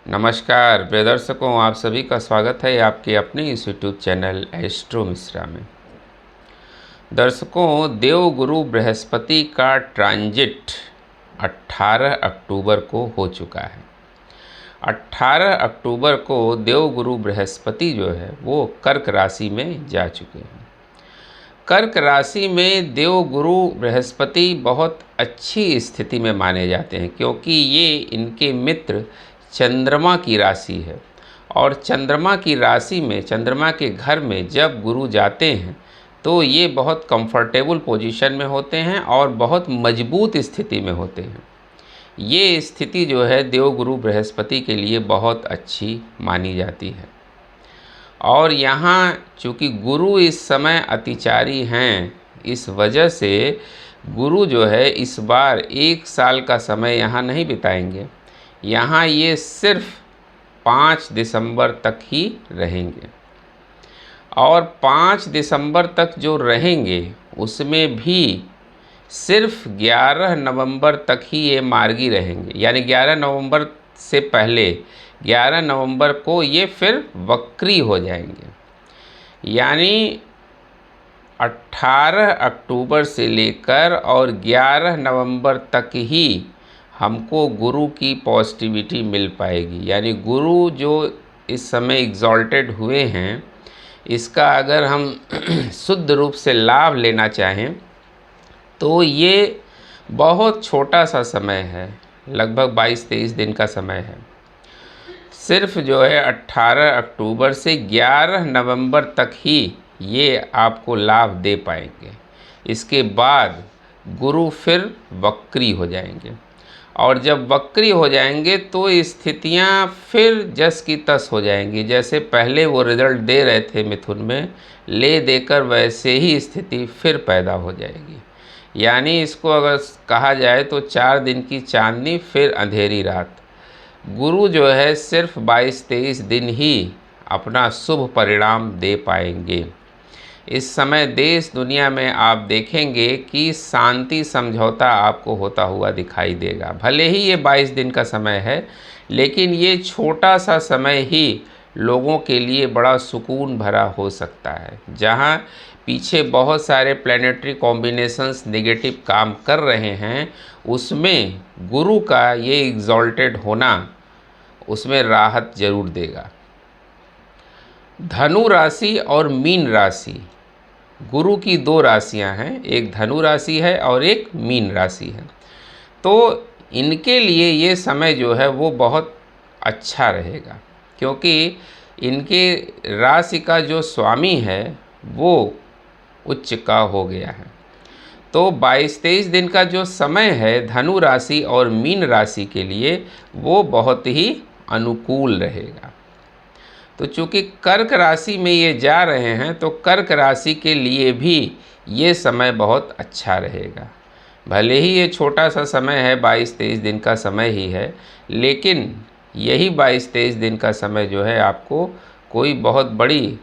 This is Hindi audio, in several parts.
नमस्कार प्रिय दर्शकों, आप सभी का स्वागत है आपके अपने इस यूट्यूब चैनल एस्ट्रो मिश्रा में। दर्शकों, देवगुरु बृहस्पति का ट्रांजिट 18 अक्टूबर को हो चुका है। 18 अक्टूबर को देवगुरु बृहस्पति जो है वो कर्क राशि में जा चुके हैं। कर्क राशि में देवगुरु बृहस्पति बहुत अच्छी स्थिति में माने जाते हैं, क्योंकि ये इनके मित्र चंद्रमा की राशि है और चंद्रमा की राशि में, चंद्रमा के घर में जब गुरु जाते हैं तो ये बहुत कंफर्टेबल पोजीशन में होते हैं और बहुत मजबूत स्थिति में होते हैं। ये स्थिति जो है देवगुरु बृहस्पति के लिए बहुत अच्छी मानी जाती है। और यहाँ चूँकि गुरु इस समय अतिचारी हैं, इस वजह से गुरु जो है इस बार 1 साल का समय यहाँ नहीं बिताएंगे। यहाँ ये सिर्फ 5 दिसंबर तक ही रहेंगे और 5 दिसंबर तक जो रहेंगे उसमें भी सिर्फ 11 नवंबर तक ही ये मार्गी रहेंगे। यानी 11 नवंबर से पहले 11 नवंबर को ये फिर वक्री हो जाएंगे। यानी 18 अक्टूबर से लेकर और 11 नवंबर तक ही हमको गुरु की पॉजिटिविटी मिल पाएगी। यानी गुरु जो इस समय एग्जॉल्टेड हुए हैं, इसका अगर हम शुद्ध रूप से लाभ लेना चाहें तो ये बहुत छोटा सा समय है, लगभग 22-23 दिन का समय है। सिर्फ जो है 18 अक्टूबर से 11 नवंबर तक ही ये आपको लाभ दे पाएंगे। इसके बाद गुरु फिर वक्री हो जाएंगे और जब वक्री हो जाएंगे तो स्थितियां फिर जस की तस हो जाएंगी। जैसे पहले वो रिजल्ट दे रहे थे मिथुन में, ले देकर वैसे ही स्थिति फिर पैदा हो जाएगी। यानी इसको अगर कहा जाए तो 4 दिन की चांदनी फिर अंधेरी रात। गुरु जो है सिर्फ 22-23 दिन ही अपना शुभ परिणाम दे पाएंगे। इस समय देश दुनिया में आप देखेंगे कि शांति समझौता आपको होता हुआ दिखाई देगा। भले ही ये 22 दिन का समय है, लेकिन ये छोटा सा समय ही लोगों के लिए बड़ा सुकून भरा हो सकता है। जहाँ पीछे बहुत सारे प्लैनेटरी कॉम्बिनेशंस नेगेटिव काम कर रहे हैं, उसमें गुरु का ये एग्जॉल्टेड होना उसमें राहत जरूर देगा। धनु राशि और मीन राशि, गुरु की 2 राशियां हैं, एक धनु राशि है और एक मीन राशि है। तो इनके लिए ये समय जो है वो बहुत अच्छा रहेगा, क्योंकि इनके राशि का जो स्वामी है वो उच्च का हो गया है। तो 22-23 दिन का जो समय है धनु राशि और मीन राशि के लिए वो बहुत ही अनुकूल रहेगा। तो चूँकि कर्क राशि में ये जा रहे हैं तो कर्क राशि के लिए भी ये समय बहुत अच्छा रहेगा। भले ही ये छोटा सा समय है, 22-23 दिन का समय ही है, लेकिन यही 22-23 दिन का समय जो है आपको कोई बहुत बड़ी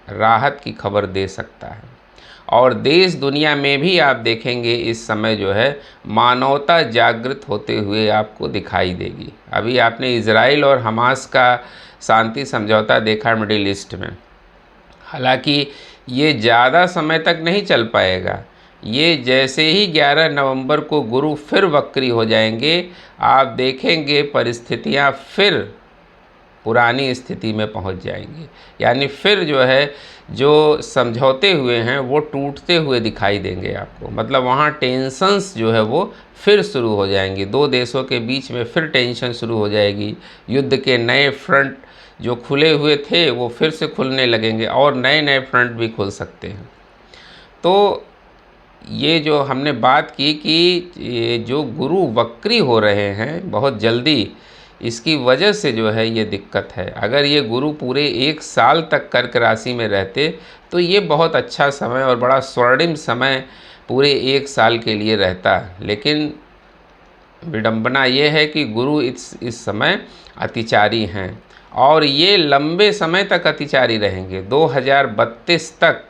राहत की खबर दे सकता है। और देश दुनिया में भी आप देखेंगे इस समय जो है मानवता जागृत होते हुए आपको दिखाई देगी। अभी आपने इजराइल और हमास का शांति समझौता देखा मिडिल ईस्ट में। हालांकि ये ज़्यादा समय तक नहीं चल पाएगा। ये जैसे ही 11 नवंबर को गुरु फिर वक्री हो जाएंगे, आप देखेंगे परिस्थितियां फिर पुरानी स्थिति में पहुंच जाएंगी। यानी फिर जो है जो समझौते हुए हैं वो टूटते हुए दिखाई देंगे आपको। मतलब वहाँ टेंशन्स जो है वो फिर शुरू हो जाएंगी। 2 देशों के बीच में फिर टेंशन शुरू हो जाएगी। युद्ध के नए फ्रंट जो खुले हुए थे वो फिर से खुलने लगेंगे और नए नए फ्रंट भी खुल सकते हैं। तो ये जो हमने बात की कि ये जो गुरु वक्री हो रहे हैं बहुत जल्दी, इसकी वजह से जो है ये दिक्कत है। अगर ये गुरु पूरे 1 साल तक कर्क राशि में रहते तो ये बहुत अच्छा समय और बड़ा स्वर्णिम समय पूरे 1 साल के लिए रहता। लेकिन विडंबना ये है कि गुरु इस समय अतिचारी हैं और ये लंबे समय तक अतिचारी रहेंगे। 2032 तक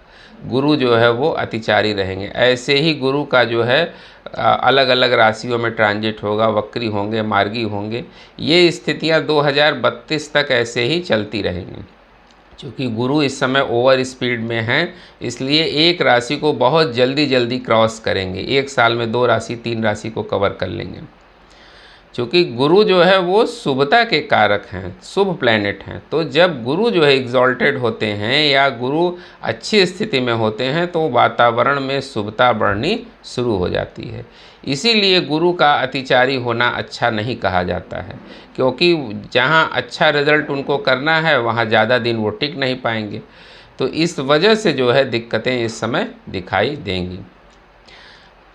गुरु जो है वो अतिचारी रहेंगे। ऐसे ही गुरु का जो है अलग अलग राशियों में ट्रांजिट होगा, वक्री होंगे, मार्गी होंगे। ये स्थितियां 2032 तक ऐसे ही चलती रहेंगी। क्योंकि गुरु इस समय ओवर स्पीड में हैं, इसलिए एक राशि को बहुत जल्दी जल्दी क्रॉस करेंगे। एक साल में 2 राशि 3 राशि को कवर कर लेंगे। क्योंकि गुरु जो है वो शुभता के कारक हैं, शुभ प्लैनेट हैं। तो जब गुरु जो है एग्जॉल्टेड होते हैं या गुरु अच्छी स्थिति में होते हैं तो वातावरण में शुभता बढ़नी शुरू हो जाती है। इसीलिए गुरु का अतिचारी होना अच्छा नहीं कहा जाता है, क्योंकि जहाँ अच्छा रिजल्ट उनको करना है वहाँ ज़्यादा दिन वो टिक नहीं पाएंगे। तो इस वजह से जो है दिक्कतें इस समय दिखाई देंगी।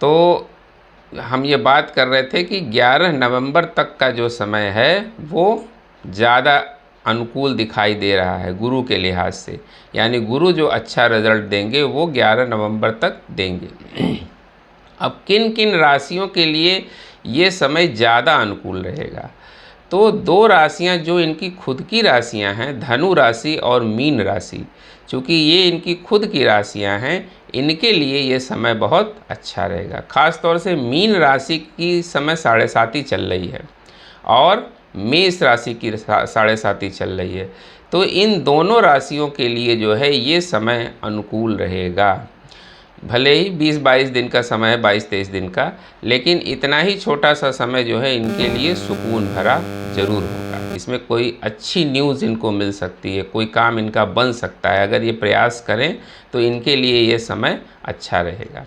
तो हम ये बात कर रहे थे कि 11 नवंबर तक का जो समय है वो ज़्यादा अनुकूल दिखाई दे रहा है गुरु के लिहाज से। यानी गुरु जो अच्छा रिजल्ट देंगे वो 11 नवंबर तक देंगे। अब किन किन राशियों के लिए ये समय ज़्यादा अनुकूल रहेगा? तो 2 राशियां जो इनकी खुद की राशियां हैं, धनु राशि और मीन राशि, चूँकि ये इनकी खुद की राशियां हैं, इनके लिए ये समय बहुत अच्छा रहेगा। ख़ास तौर से मीन राशि की समय 7.5 चल रही है और मेष राशि की 7.5 चल रही है। तो इन दोनों राशियों के लिए जो है ये समय अनुकूल रहेगा। भले ही 20-22 दिन का समय है, 22-23 दिन का, लेकिन इतना ही छोटा सा समय जो है इनके लिए सुकून भरा ज़रूर होगा। इसमें कोई अच्छी न्यूज़ इनको मिल सकती है, कोई काम इनका बन सकता है। अगर ये प्रयास करें तो इनके लिए ये समय अच्छा रहेगा।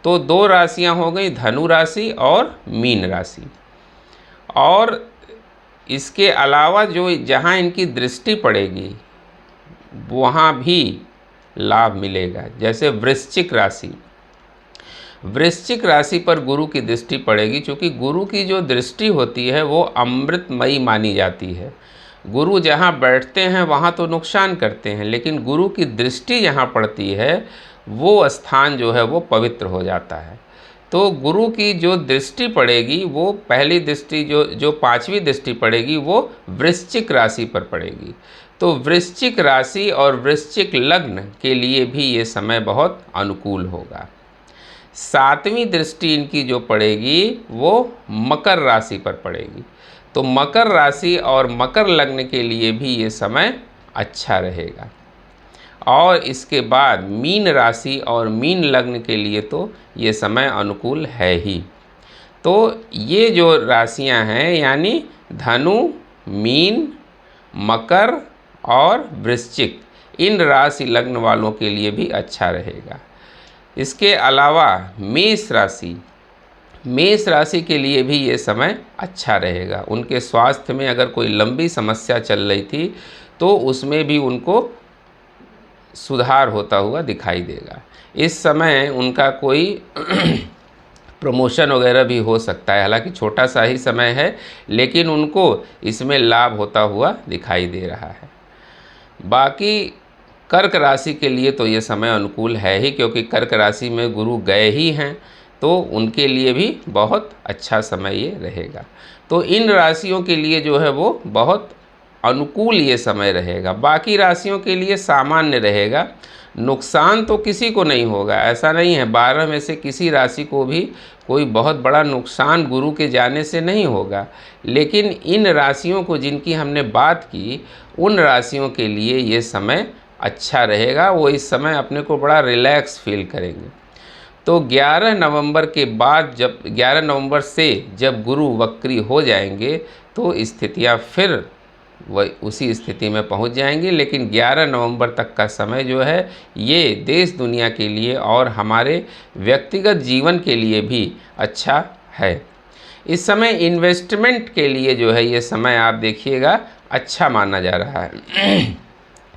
तो 2 राशियां हो गई, धनु राशि और मीन राशि। और इसके अलावा जो जहां इनकी दृष्टि पड़ेगी वहां भी लाभ मिलेगा। जैसे वृश्चिक राशि, वृश्चिक राशि पर गुरु की दृष्टि पड़ेगी। क्योंकि गुरु की जो दृष्टि होती है वो अमृतमयी मानी जाती है। गुरु जहाँ बैठते हैं वहाँ तो नुकसान करते हैं, लेकिन गुरु की दृष्टि जहाँ पड़ती है वो स्थान जो है वो पवित्र हो जाता है। तो गुरु की जो दृष्टि पड़ेगी वो पहली दृष्टि जो 5वीं दृष्टि पड़ेगी वो वृश्चिक राशि पर पड़ेगी। तो वृश्चिक राशि और वृश्चिक लग्न के लिए भी ये समय बहुत अनुकूल होगा। 7वीं दृष्टि इनकी जो पड़ेगी वो मकर राशि पर पड़ेगी। तो मकर राशि और मकर लग्न के लिए भी ये समय अच्छा रहेगा। और इसके बाद मीन राशि और मीन लग्न के लिए तो ये समय अनुकूल है ही। तो ये जो राशियां हैं यानी धनु, मीन, मकर और वृश्चिक, इन राशि लग्न वालों के लिए भी अच्छा रहेगा। इसके अलावा मेष राशि, मेष राशि के लिए भी ये समय अच्छा रहेगा। उनके स्वास्थ्य में अगर कोई लंबी समस्या चल रही थी तो उसमें भी उनको सुधार होता हुआ दिखाई देगा। इस समय उनका कोई प्रमोशन वगैरह भी हो सकता है। हालांकि छोटा सा ही समय है, लेकिन उनको इसमें लाभ होता हुआ दिखाई दे रहा है। बाकी कर्क राशि के लिए तो ये समय अनुकूल है ही, क्योंकि कर्क राशि में गुरु गए ही हैं, तो उनके लिए भी बहुत अच्छा समय ये रहेगा। तो इन राशियों के लिए जो है वो बहुत अनुकूल ये समय रहेगा। बाकी राशियों के लिए सामान्य रहेगा। नुकसान तो किसी को नहीं होगा, ऐसा नहीं है। 12 में से किसी राशि को भी कोई बहुत बड़ा नुकसान गुरु के जाने से नहीं होगा। लेकिन इन राशियों को जिनकी हमने बात की, उन राशियों के लिए ये समय अच्छा रहेगा। वो इस समय अपने को बड़ा रिलैक्स फील करेंगे। तो 11 नवंबर के बाद, जब 11 नवंबर से जब गुरु वक्री हो जाएंगे तो स्थितियाँ फिर वह उसी स्थिति में पहुंच जाएंगे। लेकिन 11 नवंबर तक का समय जो है ये देश दुनिया के लिए और हमारे व्यक्तिगत जीवन के लिए भी अच्छा है। इस समय इन्वेस्टमेंट के लिए जो है ये समय आप देखिएगा अच्छा माना जा रहा है।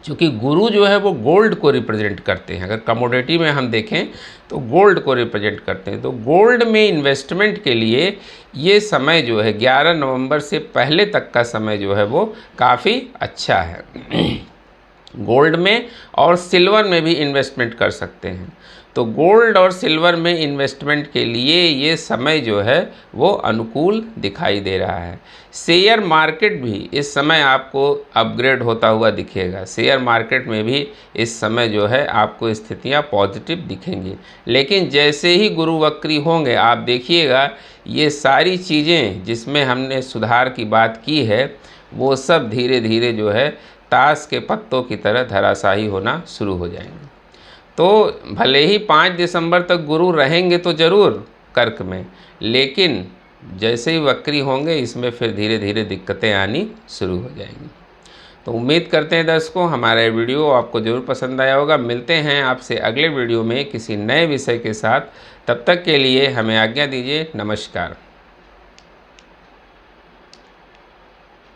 क्योंकि गुरु जो है वो गोल्ड को रिप्रेजेंट करते हैं। अगर कमोडिटी में हम देखें तो गोल्ड को रिप्रेजेंट करते हैं। तो गोल्ड में इन्वेस्टमेंट के लिए ये समय जो है 11 नवंबर से पहले तक का समय जो है वो काफ़ी अच्छा है। गोल्ड में और सिल्वर में भी इन्वेस्टमेंट कर सकते हैं। तो गोल्ड और सिल्वर में इन्वेस्टमेंट के लिए ये समय जो है वो अनुकूल दिखाई दे रहा है। शेयर मार्केट भी इस समय आपको अपग्रेड होता हुआ दिखेगा। शेयर मार्केट में भी इस समय जो है आपको स्थितियां पॉजिटिव दिखेंगी। लेकिन जैसे ही गुरु वक्री होंगे आप देखिएगा ये सारी चीज़ें जिसमें हमने सुधार की बात की है वो सब धीरे धीरे जो है ताश के पत्तों की तरह धराशायी होना शुरू हो जाएंगे। तो भले ही 5 दिसंबर तक गुरु रहेंगे तो ज़रूर कर्क में, लेकिन जैसे ही वक्री होंगे इसमें फिर धीरे धीरे दिक्कतें आनी शुरू हो जाएंगी। तो उम्मीद करते हैं दर्शकों हमारा ये वीडियो आपको ज़रूर पसंद आया होगा। मिलते हैं आपसे अगले वीडियो में किसी नए विषय के साथ। तब तक के लिए हमें आज्ञा दीजिए। नमस्कार।